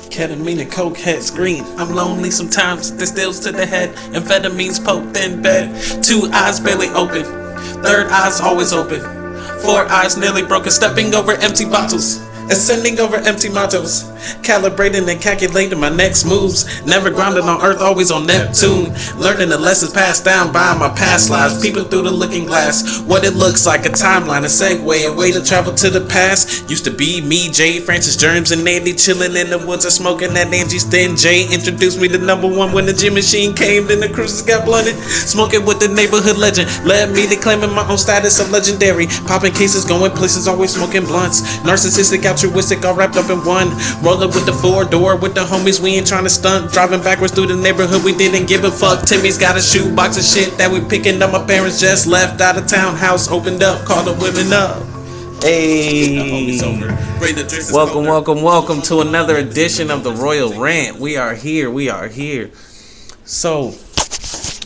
Ketamine and coke head screen. I'm lonely sometimes. There's stills to the head. Amphetamines poked in bed. 2 eyes barely open. 3rd eye's always open. 4 eyes nearly broken. Stepping over empty bottles. Ascending over empty mottos. Calibrating and calculating my next moves. Never grounded on earth, always on Neptune. Learning the lessons passed down by my past lives. Peeping through the looking glass. What it looks like, a timeline, a segue, a way to travel to the past. Used to be me, Jay, Francis, Germs, and Andy. Chilling in the woods and smoking that Angie's Thin. Jay introduced me to #1 when the gym machine came. Then the cruises got blunted. Smoking with the neighborhood legend. Led me to claiming my own status of legendary. Popping cases, going places, always smoking blunts. Narcissistic, altruistic, all wrapped up in one. Rolling with the 4-door with the homies, we ain't trying to stunt. Driving backwards through the neighborhood, we didn't give a fuck. Timmy's got a shoebox of shit that we picking up. My parents just left out of town. House opened up, called the women up. Hey, welcome to another edition of the Royal Rant. We are here. So,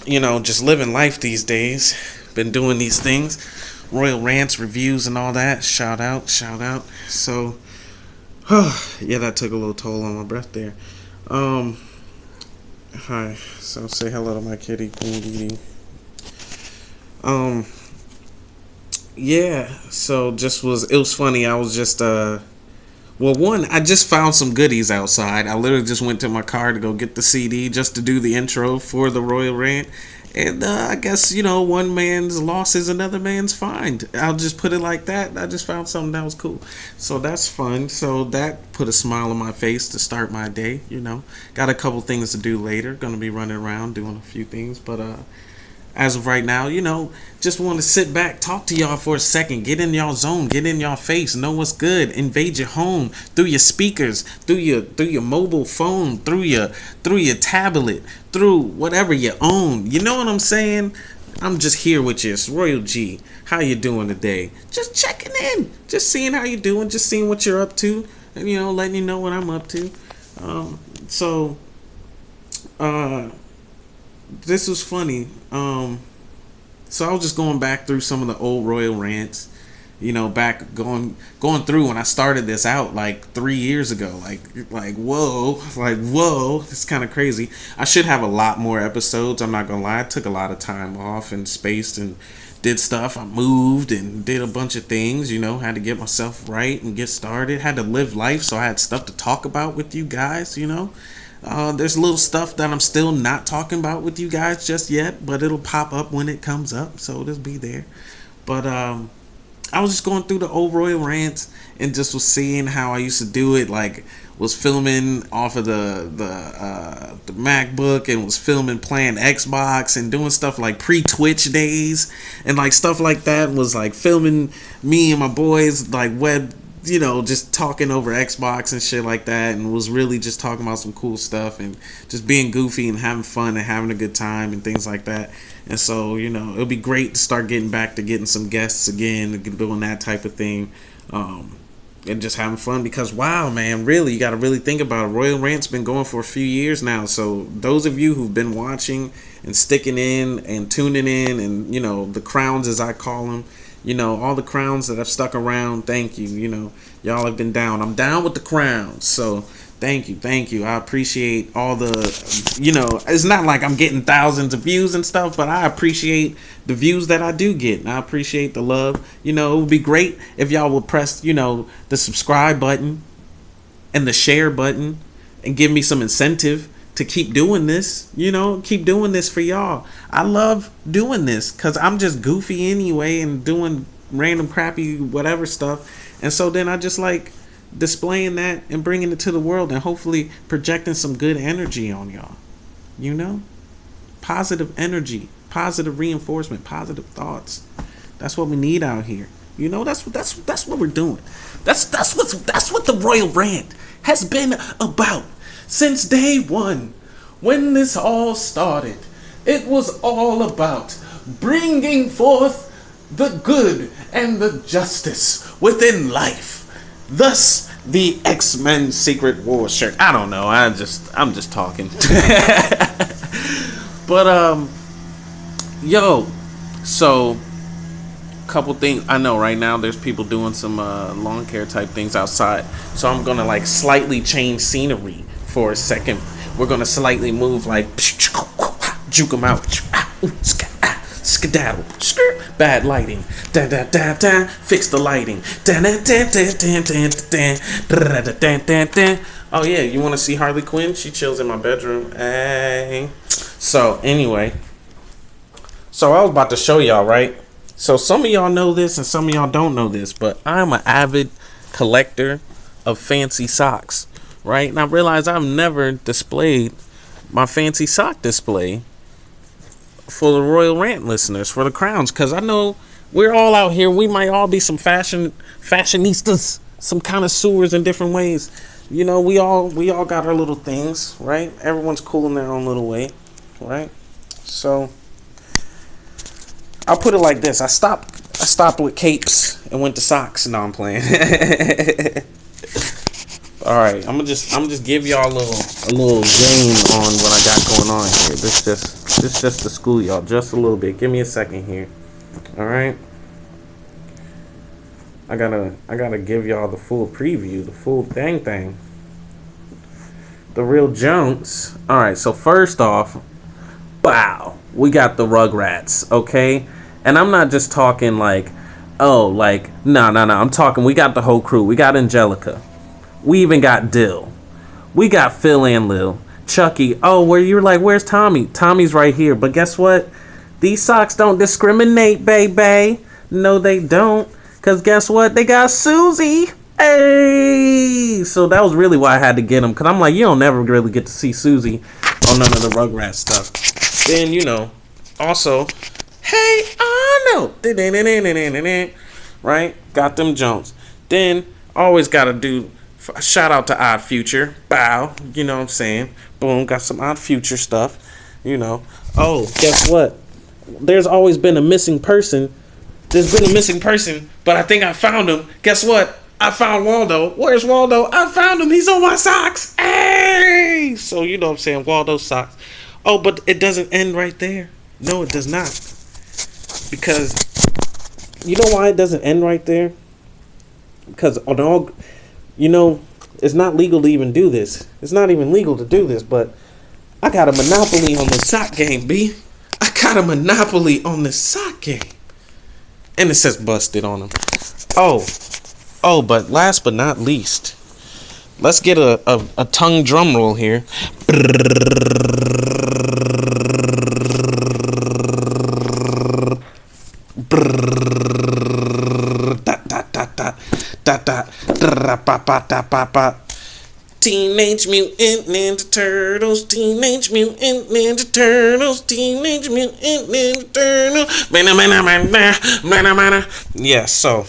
just living life these days. Been doing these things. Royal Rants, reviews, and all that. Shout out. So, yeah, that took a little toll on my breath there. Hi. So say hello to my kitty, Queen Dee. Yeah. So it was funny. I was just I just found some goodies outside. I literally just went to my car to go get the CD just to do the intro for the Royal Rant. And I guess, one man's loss is another man's find. I'll just put it like that. I just found something that was cool. So that's fun. So that put a smile on my face to start my day, Got a couple things to do later. Going to be running around doing a few things. But as of right now, just want to sit back, talk to y'all for a second. Get in y'all zone. Get in y'all face. Know what's good. Invade your home through your speakers, through your mobile phone, through your tablet, through whatever you own. You know what I'm saying? I'm just here with you. It's Royal G. How you doing today? Just checking in. Just seeing how you doing. Just seeing what you're up to. And, letting you know what I'm up to. This was funny. So I was just going back through some of the old Royal Rants. Back going through when I started this out like 3 years ago. Like whoa, it's kind of crazy. I should have a lot more episodes. I'm not gonna lie. I took a lot of time off and spaced and did stuff. I moved and did a bunch of things. Had to get myself right and get started. Had to live life, so I had stuff to talk about with you guys. There's little stuff that I'm still not talking about with you guys just yet, but it'll pop up when it comes up, so it'll be there. But I was just going through the old Royal Rants and just was seeing how I used to do it. Like, was filming off of the MacBook and was filming playing Xbox and doing stuff like pre-Twitch days and like stuff like that. Was like filming me and my boys like web. Just talking over Xbox and shit like that, and was really just talking about some cool stuff and just being goofy and having fun and having a good time and things like that. And so, it'll be great to start getting back to getting some guests again and doing that type of thing, and just having fun because, wow, man, really, you got to really think about it. Royal Rant's been going for a few years now, so those of you who've been watching and sticking in and tuning in and, the crowns as I call them, all the crowns that have stuck around, thank you. Y'all have been down. I'm down with the crowns. So thank you. I appreciate all the, it's not like I'm getting thousands of views and stuff, but I appreciate the views that I do get. And I appreciate the love. It would be great if y'all would press, the subscribe button and the share button and give me some incentive to keep doing this, keep doing this for y'all. I love doing this because I'm just goofy anyway and doing random crappy whatever stuff. And so then I just like displaying that and bringing it to the world and hopefully projecting some good energy on y'all. Positive energy, positive reinforcement, positive thoughts. That's what we need out here. That's what we're doing. That's what the Royal Rant has been about. Since day one, when this all started, it was all about bringing forth the good and the justice within life. Thus, the X-Men Secret War shirt. I don't know. I'm just talking. But so couple things. I know right now there's people doing some lawn care type things outside, so I'm gonna like slightly change scenery for a second. We're gonna slightly move, like juke them out, skedaddle, bad lighting, fix the lighting, oh yeah, you want to see Harley Quinn? She chills in my bedroom. Hey. So anyway, so I was about to show y'all, right? So some of y'all know this and some of y'all don't know this, but I'm an avid collector of fancy socks, right? And I realized I've never displayed my fancy sock display for the Royal Rant listeners, for the crowns, because I know we're all out here. We might all be some fashionistas, some connoisseurs in different ways. You know, we all got our little things, right? Everyone's cool in their own little way, right? So I'll put it like this: I stopped with capes and went to socks. No, I'm playing. All right, I'm just give y'all a little game on what I got going on here. This just to school y'all just a little bit. Give me a second here. All right. I gotta give y'all the full preview, the full thing. The real Jones. All right. So first off, bow, we got the Rugrats. Okay, and I'm not just talking like, oh, like no. I'm talking. We got the whole crew. We got Angelica. We even got Dill. We got Phil and Lil. Chucky. Oh, where you're like, where's Tommy? Tommy's right here. But guess what? These socks don't discriminate, baby. No, they don't. Because guess what? They got Susie. Hey! So that was really why I had to get them. Because I'm like, you don't never really get to see Susie on none of the Rugrats stuff. Then, you know, also, hey, Arnold. Right? Got them Jones. Then, always got to do... Shout out to Odd Future. Bow. You know what I'm saying? Boom. Got some Odd Future stuff. You know. Oh, guess what? There's always been a missing person. There's been a missing person, but I think I found him. Guess what? I found Waldo. Where's Waldo? I found him. He's on my socks. Hey! So, you know what I'm saying? Waldo's socks. Oh, but it doesn't end right there. No, it does not. Because, you know why it doesn't end right there? Because on all... You know, it's not legal to even do this. It's not even legal to do this, but I got a monopoly on the sock game, B. I got a monopoly on the sock game. And it says busted on them. Oh, but last but not least, let's get a tongue drum roll here. Teenage Mutant Ninja Turtles, Teenage Mutant Ninja Turtles, Teenage Mutant Ninja Turtles. Yeah, so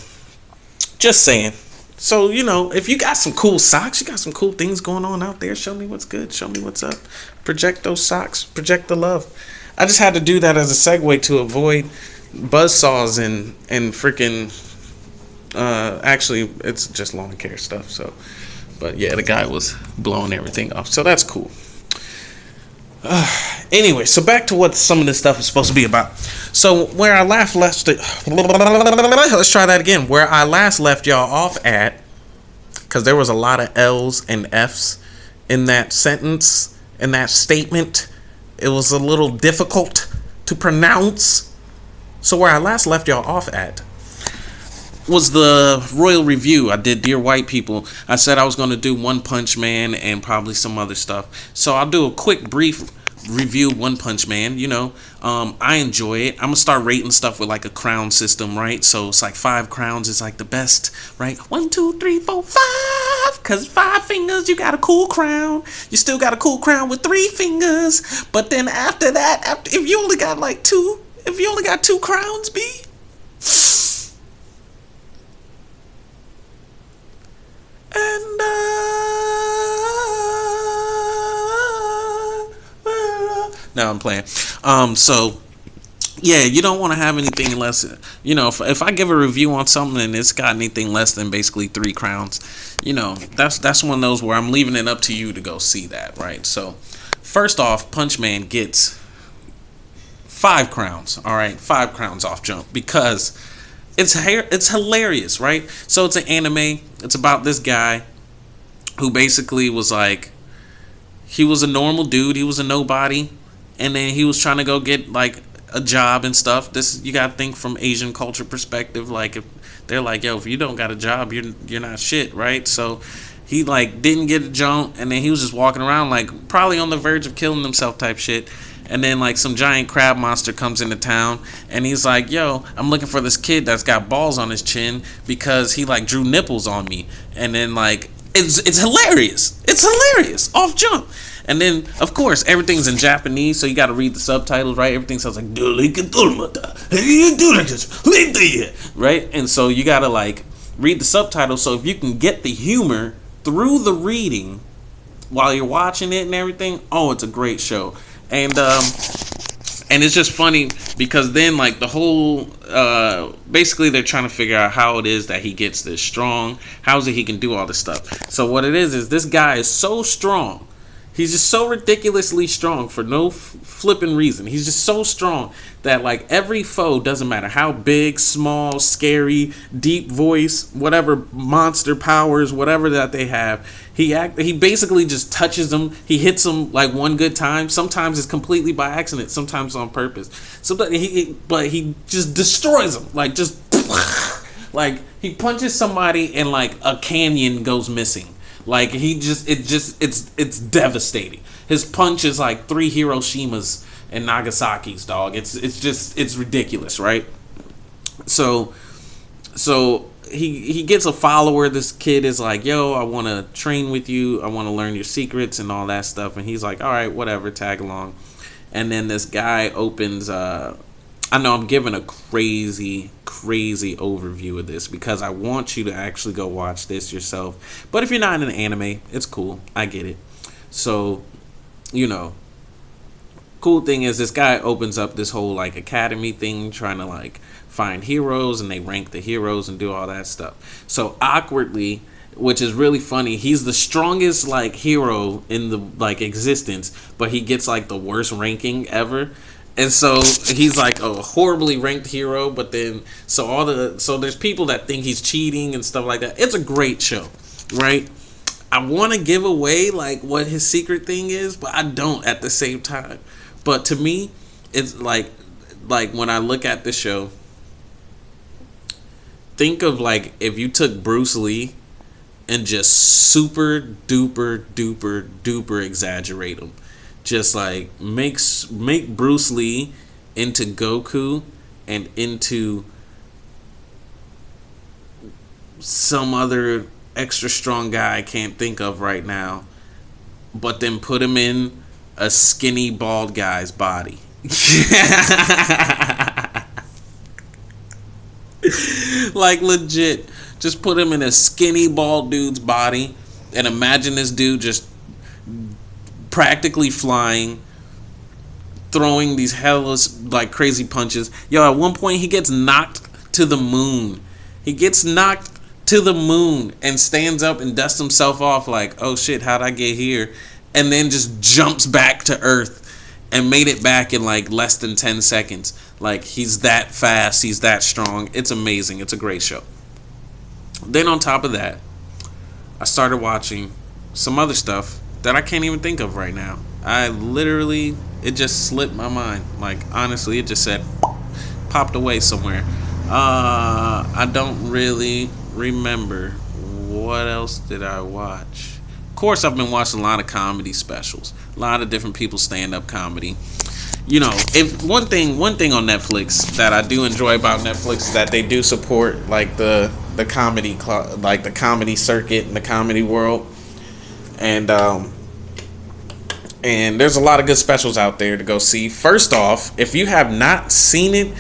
just saying. So, you know, if you got some cool socks, you got some cool things going on out there, show me what's good, show me what's up. Project those socks, project the love. I just had to do that as a segue to avoid buzzsaws and freaking actually it's just lawn care stuff. So, but yeah, the guy was blowing everything off, so that's cool. Anyway, so back to what some of this stuff is supposed to be about. So where I last left it, let's try that again. Where I last left y'all off at, because there was a lot of L's and F's in that sentence, in that statement. It was a little difficult to pronounce. So where I last left y'all off at was the Royal Review. I did Dear White People. I said I was going to do One Punch Man and probably some other stuff. So I'll do a quick brief review of One Punch Man. You know, I enjoy it. I'm going to start rating stuff with like a crown system, right? So it's like 5 crowns is like the best, right? 1, 2, 3, 4, 5. Because 5 fingers, you got a cool crown. You still got a cool crown with 3 fingers. But then after that, if you only got like 2, if you only got 2 crowns, B. And no, I'm playing. So yeah, you don't want to have anything less. You know, if I give a review on something and it's got anything less than basically 3 crowns, you know, that's one of those where I'm leaving it up to you to go see that, right? So first off, Punch Man gets 5 crowns. All right, 5 crowns off jump, because It's hilarious, right? So it's an anime. It's about this guy who basically was like, he was a normal dude. He was a nobody, and then he was trying to go get like a job and stuff. This, you gotta think from Asian culture perspective. Like, if they're like, yo, if you don't got a job, you're not shit, right? So he like didn't get a job, and then he was just walking around like probably on the verge of killing himself type shit. And then like some giant crab monster comes into town, and he's like, yo, I'm looking for this kid that's got balls on his chin because he like drew nipples on me. And then like it's hilarious. It's hilarious off jump. And then of course everything's in Japanese, so you got to read the subtitles, right? Everything sounds like right, and so you got to like read the subtitles. So if you can get the humor through the reading while you're watching it and everything, oh, it's a great show. And it's just funny because then like the whole basically they're trying to figure out how it is that he gets this strong, how is it he can do all this stuff. So what it is this guy is so strong. He's just so ridiculously strong for no flipping reason. He's just so strong that like every foe, doesn't matter how big, small, scary, deep voice, whatever monster powers, whatever that they have, he basically just touches them. He hits them like one good time. Sometimes it's completely by accident. Sometimes on purpose. But he just destroys them. Like just like he punches somebody and like a canyon goes missing. Like it's devastating. His punch is like 3 Hiroshimas and Nagasaki's, dog. It's ridiculous, right? So he gets a follower. This kid is like, yo, I want to train with you. I want to learn your secrets and all that stuff. And he's like, all right, whatever, tag along. And then this guy opens. I know I'm giving a crazy overview of this because I want you to actually go watch this yourself. But if you're not in an anime, it's cool. I get it. So, cool thing is this guy opens up this whole like academy thing, trying to like find heroes, and they rank the heroes and do all that stuff. So awkwardly, which is really funny, he's the strongest like hero in the like existence, but he gets like the worst ranking ever. And so he's like a horribly ranked hero, but then so there's people that think he's cheating and stuff like that. It's a great show, right? I want to give away like what his secret thing is, but I don't at the same time. But to me, it's like when I look at the show, think of like if you took Bruce Lee and just super duper exaggerate him. Just like make Bruce Lee into Goku and into some other extra strong guy I can't think of right now, but then put him in a skinny bald guy's body. Like legit, just put him in a skinny bald dude's body and imagine this dude just practically flying, throwing these hellish like crazy punches. Yo, at one point he gets knocked to the moon. He gets knocked to the moon and stands up and dusts himself off like, oh shit, how'd I get here? And then just jumps back to Earth and made it back in like less than 10 seconds. Like, he's that fast, he's that strong. It's amazing. It's a great show. Then on top of that, I started watching some other stuff that I can't even think of right now. It just slipped my mind. Like, honestly, it just said, popped away somewhere. I don't really remember. What else did I watch? Of course, I've been watching a lot of comedy specials. A lot of different people's stand-up comedy. If one thing on Netflix that I do enjoy about Netflix is that they do support like the comedy like the comedy circuit and the comedy world. And there's a lot of good specials out there to go see. First off, if you have not seen it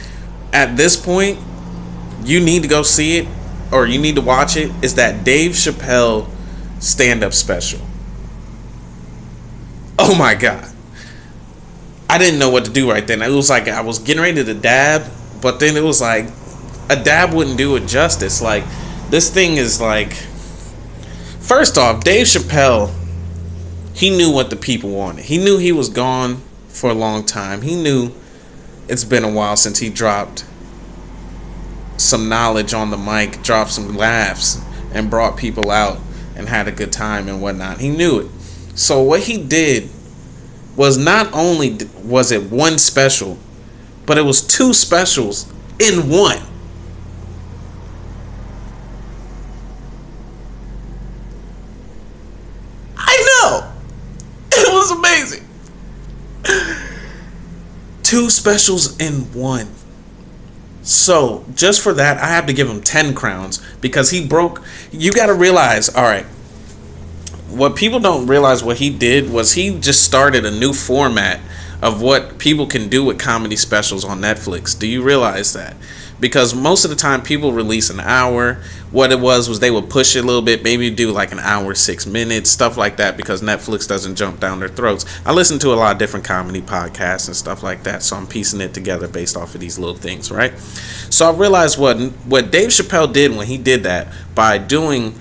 at this point, you need to go see it, or you need to watch it. It's that Dave Chappelle stand-up special. Oh my God. I didn't know what to do right then. It was like I was getting ready to dab, but then it was like a dab wouldn't do it justice. Like, this thing is like, first off, Dave Chappelle, he knew what the people wanted. He knew he was gone for a long time. He knew it's been a while since he dropped some knowledge on the mic, dropped some laughs, and brought people out and had a good time and whatnot. He knew it. So what he did was, not only was it one special, but it was two specials in one. I know. It was amazing. Two specials in one. So just for that, I have to give him 10 crowns, because he broke. You got to realize, all right, what people don't realize, what he did was he just started a new format of what people can do with comedy specials on Netflix. Do you realize that? Because most of the time people release an hour. What it was they would push it a little bit, maybe do like an hour, 6 minutes, stuff like that, because Netflix doesn't jump down their throats. I listen to a lot of different comedy podcasts and stuff like that, so I'm piecing it together based off of these little things, right? So I realized what Dave Chappelle did when he did that, by doing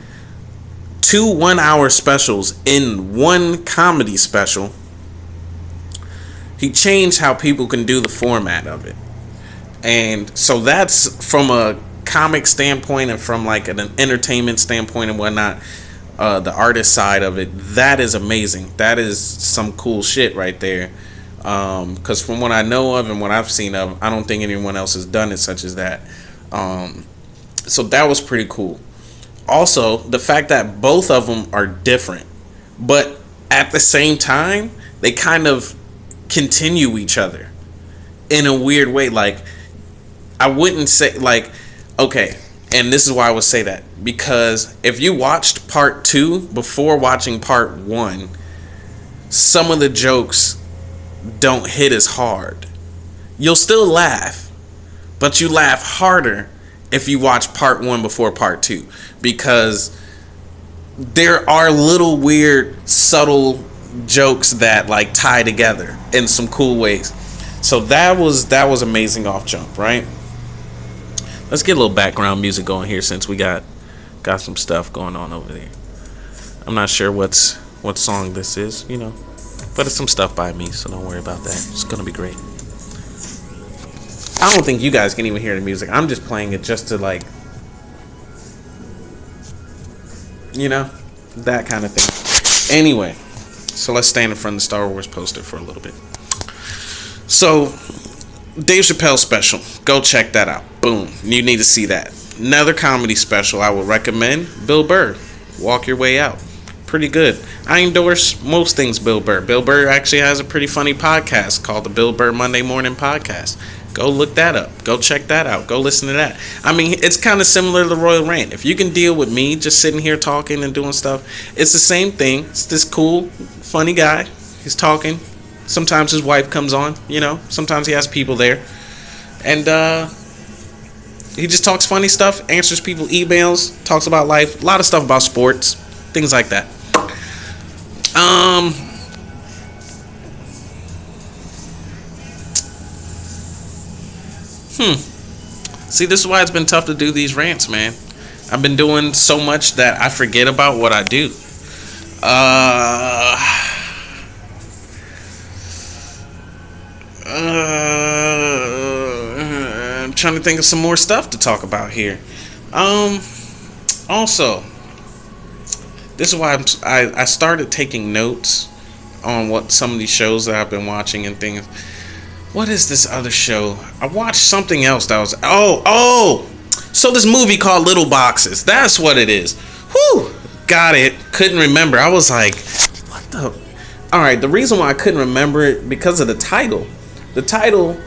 2 1-hour specials in one comedy special, he changed how people can do the format of it. And so that's from a comic standpoint, and from like an entertainment standpoint and whatnot, the artist side of it, that is amazing. That is some cool shit right there. Because from what I know of and what I've seen of, I don't think anyone else has done it such as that. So that was pretty cool. Also, the fact that both of them are different, but at the same time, they kind of continue each other in a weird way. Like, I wouldn't say, like, okay, and this is why I would say that, because if you watched part 2 before watching part 1, some of the jokes don't hit as hard. You'll still laugh, but you laugh harder if you watch part 1 before part 2, because there are little weird, subtle jokes that like tie together in some cool ways. So that was amazing off jump, right? Let's get a little background music going here, since we got some stuff going on over there. I'm not sure what song this is, but it's some stuff by me, so don't worry about that. It's gonna be great. I don't think you guys can even hear the music. I'm just playing it just to, like, that kind of thing. Anyway, so let's stand in front of the Star Wars poster for a little bit. So, Dave Chappelle special. Go check that out. Boom. You need to see that. Another comedy special I would recommend, Bill Burr. Walk Your Way Out. Pretty good. I endorse most things Bill Burr. Bill Burr actually has a pretty funny podcast called the Bill Burr Monday Morning Podcast. Go look that up. Go check that out. Go listen to that. I mean, it's kind of similar to the Royal Rant. If you can deal with me just sitting here talking and doing stuff, it's the same thing. It's this cool, funny guy. He's talking. Sometimes his wife comes on, Sometimes he has people there. And he just talks funny stuff, answers people emails, talks about life, a lot of stuff about sports, things like that. See, this is why it's been tough to do these rants, man. I've been doing so much that I forget about what I do. I'm trying to think of some more stuff to talk about here. Also, this is why I started taking notes on what some of these shows that I've been watching and things. What is this other show? I watched something else that was... So this movie called Little Boxes. That's what it is. Whew! Got it. Couldn't remember. I was like, what the... Alright, the reason why I couldn't remember it, because of the title. The title,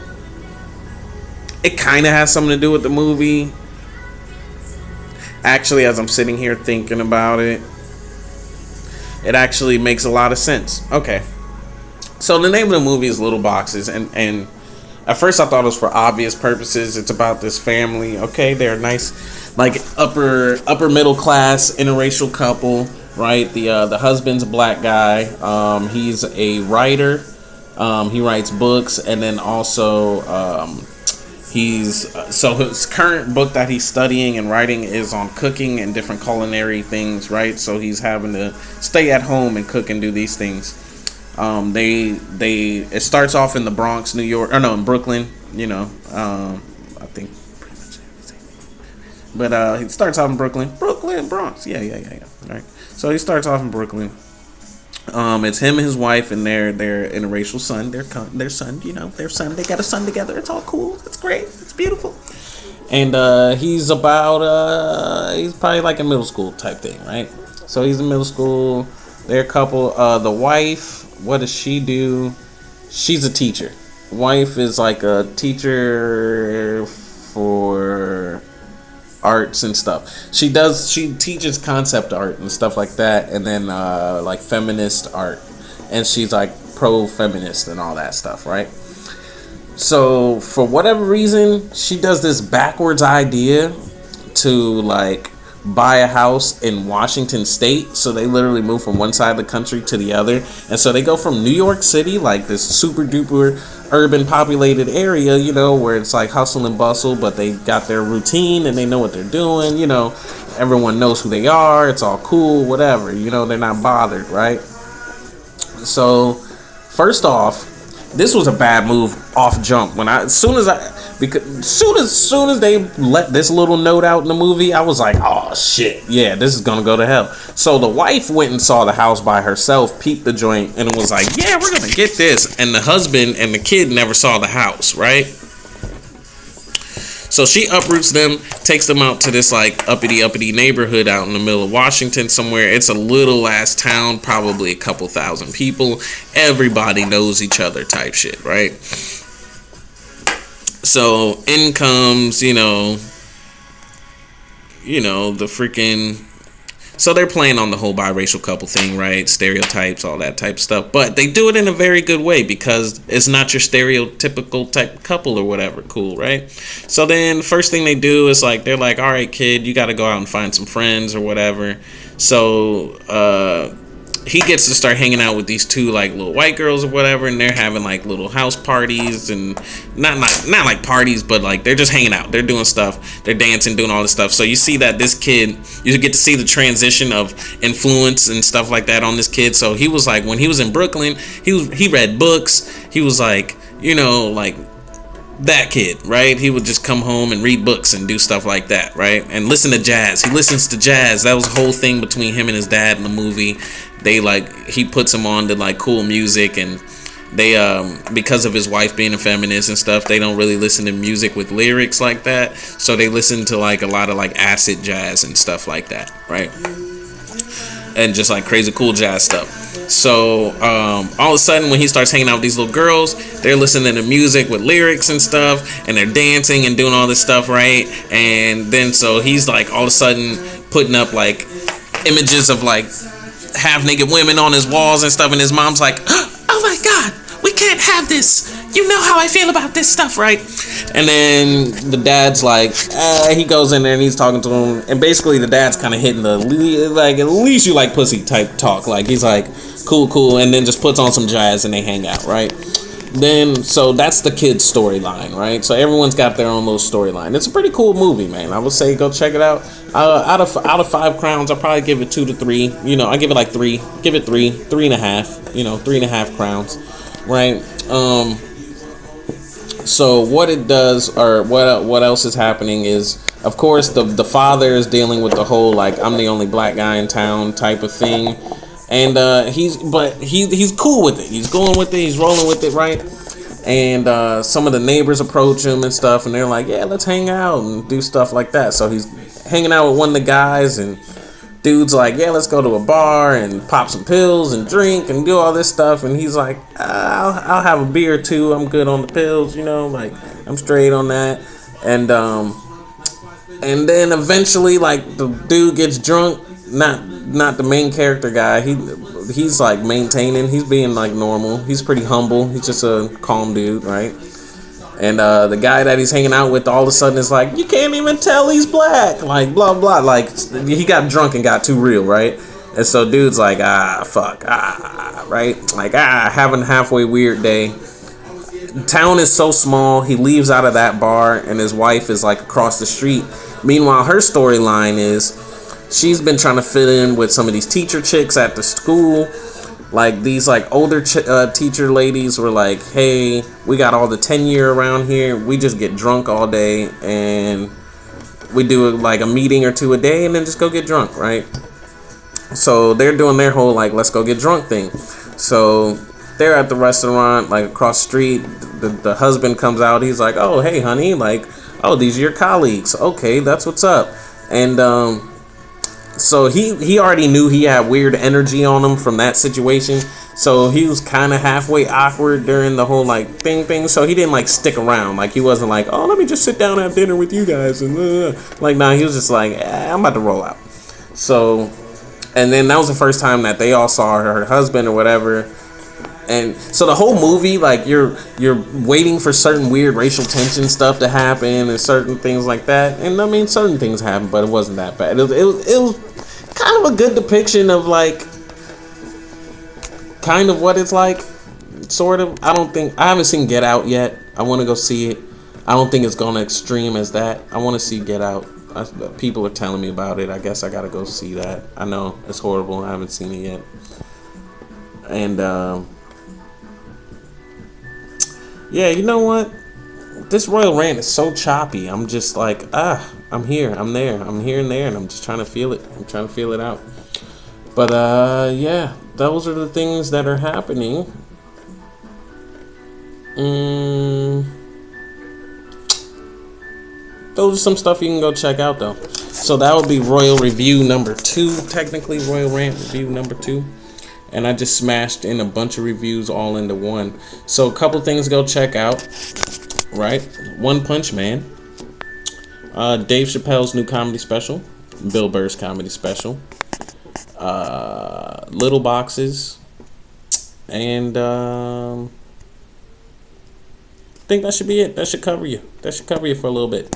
it kind of has something to do with the movie. Actually, as I'm sitting here thinking about it, it actually makes a lot of sense. Okay. So the name of the movie is Little Boxes, and at first I thought it was for obvious purposes. It's about this family. Okay, they're nice, like upper middle class interracial couple, right? The husband's a black guy. He's a writer. He writes books, and then also his current book that he's studying and writing is on cooking and different culinary things, right? So he's having to stay at home and cook and do these things. It starts off in the Bronx, New York, or no, in Brooklyn, I think pretty much everything. But he starts off in Brooklyn, Bronx. Yeah. Right. So he starts off in Brooklyn. It's him and his wife and their interracial son. Their son, their son. They got a son together. It's all cool. It's great. It's beautiful. And he's probably like in middle school type thing, right? So he's in middle school. They're a couple. The wife, what does she do? She's a teacher. Wife is like a teacher for arts and stuff. She teaches concept art and stuff like that, and then like feminist art, and she's like pro-feminist and all that stuff, right? So for whatever reason, she does this backwards idea to like buy a house in Washington State. So they literally move from one side of the country to the other, and so they go from New York City, like this super duper urban populated area, where it's like hustle and bustle, but they got their routine and they know what they're doing, everyone knows who they are, it's all cool, whatever, they're not bothered, right? So first off, this was a bad move off jump. As soon as they let this little note out in the movie, I was like, oh shit, yeah, this is gonna go to hell. So the wife went and saw the house by herself, peeped the joint, and was like, yeah, we're gonna get this. And the husband and the kid never saw the house, right? So she uproots them, takes them out to this like uppity neighborhood out in the middle of Washington somewhere. It's a little ass town, probably a couple thousand people. Everybody knows each other type shit, right? So in comes, the freaking... So they're playing on the whole biracial couple thing, right? Stereotypes, all that type of stuff. But they do it in a very good way because it's not your stereotypical type couple or whatever. Cool, right? So then first thing they do is like, they're like, all right, kid, you got to go out and find some friends or whatever. So he gets to start hanging out with these two like little white girls or whatever, and they're having like little house parties, and not like parties, but like they're just hanging out, they're doing stuff, they're dancing, doing all this stuff. So you see that this kid, you get to see the transition of influence and stuff like that on this kid. So he was like, when he was in Brooklyn, he read books, he was like, like that kid, right? He would just come home and read books and do stuff like that, right? And listen to jazz. He listens to jazz. That was the whole thing between him and his dad in the movie. He puts him on to like cool music, and they because of his wife being a feminist and stuff, they don't really listen to music with lyrics like that. So they listen to like a lot of like acid jazz and stuff like that, right? And just like crazy cool jazz stuff. So all of a sudden, when he starts hanging out with these little girls, they're listening to music with lyrics and stuff, and they're dancing and doing all this stuff, right? And then so he's like all of a sudden putting up like images of like half naked women on his walls and stuff, and his mom's like, oh my god, we can't have this, you know how I feel about this stuff, right? And then the dad's like, he goes in there and he's talking to him, and basically the dad's kind of hitting the like, at least you like pussy type talk, like he's like cool, and then just puts on some jazz and they hang out, right? Then so that's the kid's storyline, right? So everyone's got their own little storyline. It's a pretty cool movie, man. I would say go check it out. Out of 5 crowns, I'll probably give it 2 to 3. I give it like 3. Give it 3.5. 3.5 crowns, right? So what it does, or what else is happening is, of course, the father is dealing with the whole like I'm the only black guy in town type of thing. And he's cool with it. He's going with it. He's rolling with it, right? And some of the neighbors approach him and stuff, and they're like, yeah, let's hang out and do stuff like that. So he's hanging out with one of the guys, and dude's like, yeah, let's go to a bar and pop some pills and drink and do all this stuff. And he's like, I'll have a beer too. I'm good on the pills, like I'm straight on that. And then eventually, like, the dude gets drunk. Not the main character guy. He's like maintaining. He's being like normal. He's pretty humble. He's just a calm dude, right? And the guy that he's hanging out with all of a sudden is like, you can't even tell he's black. Like blah blah. Like he got drunk and got too real, right? And so dude's like, fuck, right? Like having a halfway weird day. Town is so small. He leaves out of that bar, and his wife is like across the street. Meanwhile, her storyline is, she's been trying to fit in with some of these teacher chicks at the school. Like these like older teacher ladies were like, hey, we got all the tenure around here. We just get drunk all day, and we do like a meeting or two a day, and then just go get drunk, right? So they're doing their whole like let's go get drunk thing. So they're at the restaurant like across the street. The husband comes out. He's like, "Oh, hey, honey, like, oh, these are your colleagues. Okay, that's what's up." And so he already knew he had weird energy on him from that situation. So he was kind of halfway awkward during the whole like thing. So he didn't like stick around. Like he wasn't like, "Oh, let me just sit down and have dinner with you guys." And like, nah, he was just like, I'm about to roll out. So, and then that was the first time that they all saw her husband or whatever. And so the whole movie, like you're waiting for certain weird racial tension stuff to happen and certain things like that. And I mean, certain things happen, but it wasn't that bad. It was kind of a good depiction of like kind of what it's like, sort of. I haven't seen Get Out yet. I want to go see it. I don't think it's gonna extreme as that. I want to see Get Out. People are telling me about it. I guess I gotta go see that. I know it's horrible. I haven't seen it yet. And yeah, you know what? This Royal Rant is so choppy. I'm just like, I'm here, I'm there, I'm here and there, and I'm just trying to feel it. I'm trying to feel it out. But yeah, those are the things that are happening. Those are some stuff you can go check out though. So that would be Royal Review number 2, technically Royal Rant Review number 2. And I just smashed in a bunch of reviews all into one. So a couple things to go check out. Right? One Punch Man. Dave Chappelle's new comedy special. Bill Burr's comedy special. Little Boxes. And I think that should be it. That should cover you. That should cover you for a little bit.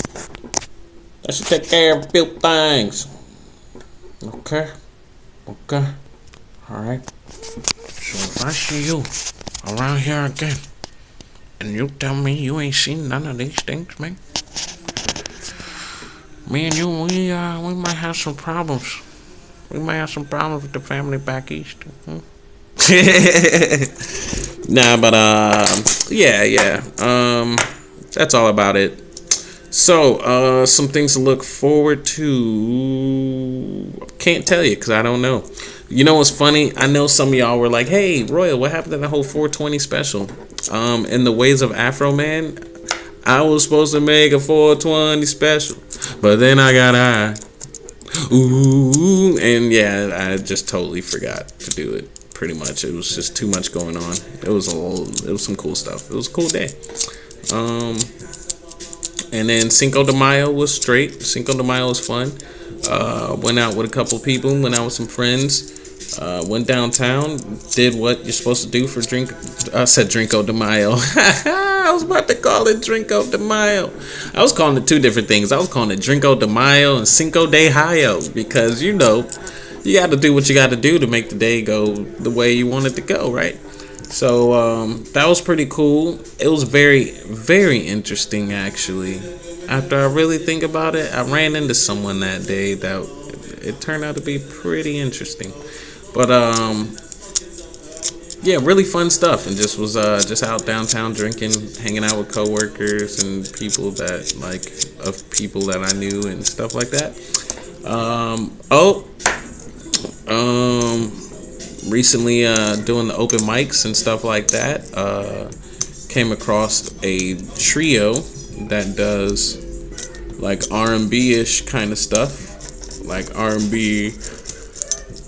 That should take care of a few things. Okay. Alright. So if I see you around here again, and you tell me you ain't seen none of these things, man, me and you, we might have some problems. We might have some problems with the family back east. Nah, but yeah. That's all about it. So, some things to look forward to. Can't tell you because I don't know. You know what's funny? I know some of y'all were like, "Hey, Royal, what happened to the whole 420 special?" In the Ways of Afro Man, I was supposed to make a 420 special, but then I got high. Ooh, and yeah, I just totally forgot to do it. Pretty much, it was just too much going on. It was some cool stuff. It was a cool day. And then Cinco de Mayo was straight. Cinco de Mayo was fun. Went out with a couple people. Went out with some friends. Went downtown. Did what you're supposed to do for drink. I said Drinko de Mayo. I was about to call it Drinko de Mayo. I was calling it two different things. I was calling it Drinko de Mayo and Cinco de Mayo because you know you got to do what you got to do to make the day go the way you want it to go, right? So that was pretty cool. It was very, very interesting, actually. After I really think about it, I ran into someone that day that it turned out to be pretty interesting. But yeah, really fun stuff, and just was just out downtown drinking, hanging out with coworkers and people that people that I knew and stuff like that. Recently doing the open mics and stuff like that, came across a trio that does like R&B-ish kind of stuff, like R&B,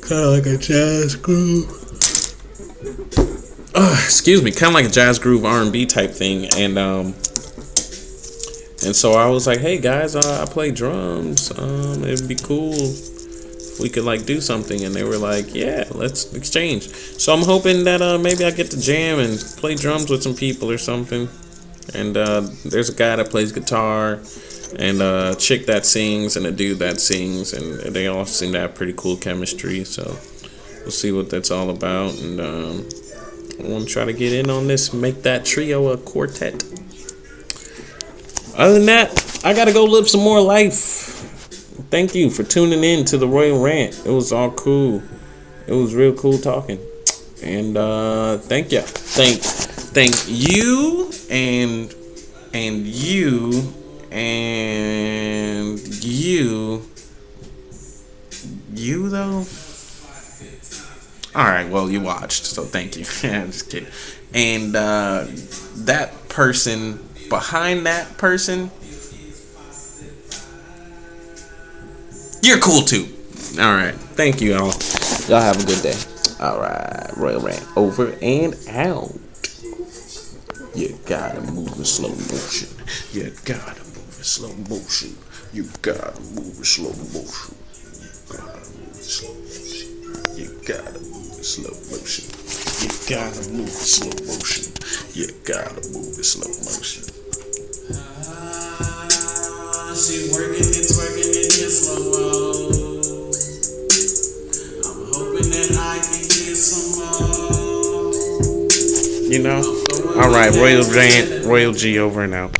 kind of like a jazz groove. Excuse me, kind of like a jazz groove R&B type thing, and so I was like, hey guys, I play drums. It'd be cool if we could like do something, and they were like, yeah, let's exchange. So I'm hoping that maybe I get to jam and play drums with some people or something. And there's a guy that plays guitar, and a chick that sings, and a dude that sings, and they all seem to have pretty cool chemistry. So we'll see what that's all about, and I want to try to get in on this, make that trio a quartet. Other than that, I gotta go live some more life. Thank you for tuning in to the Royal Rant. It was all cool. It was real cool talking. And thank you. Thank you and you and You though. All right, well, you watched, so thank you. I'm just kidding. And that person behind that person, you're cool too. All right, thank you all. Y'all have a good day. All right, Royal Rant over and out. You gotta move in slow motion. You gotta move in slow motion. You gotta move in slow motion. You gotta move in slow motion. You gotta move in slow motion. You gotta move in slow motion. She working and twerking in slow mo. I'm hoping that I can get some more. You know? Alright, Royal G over and out.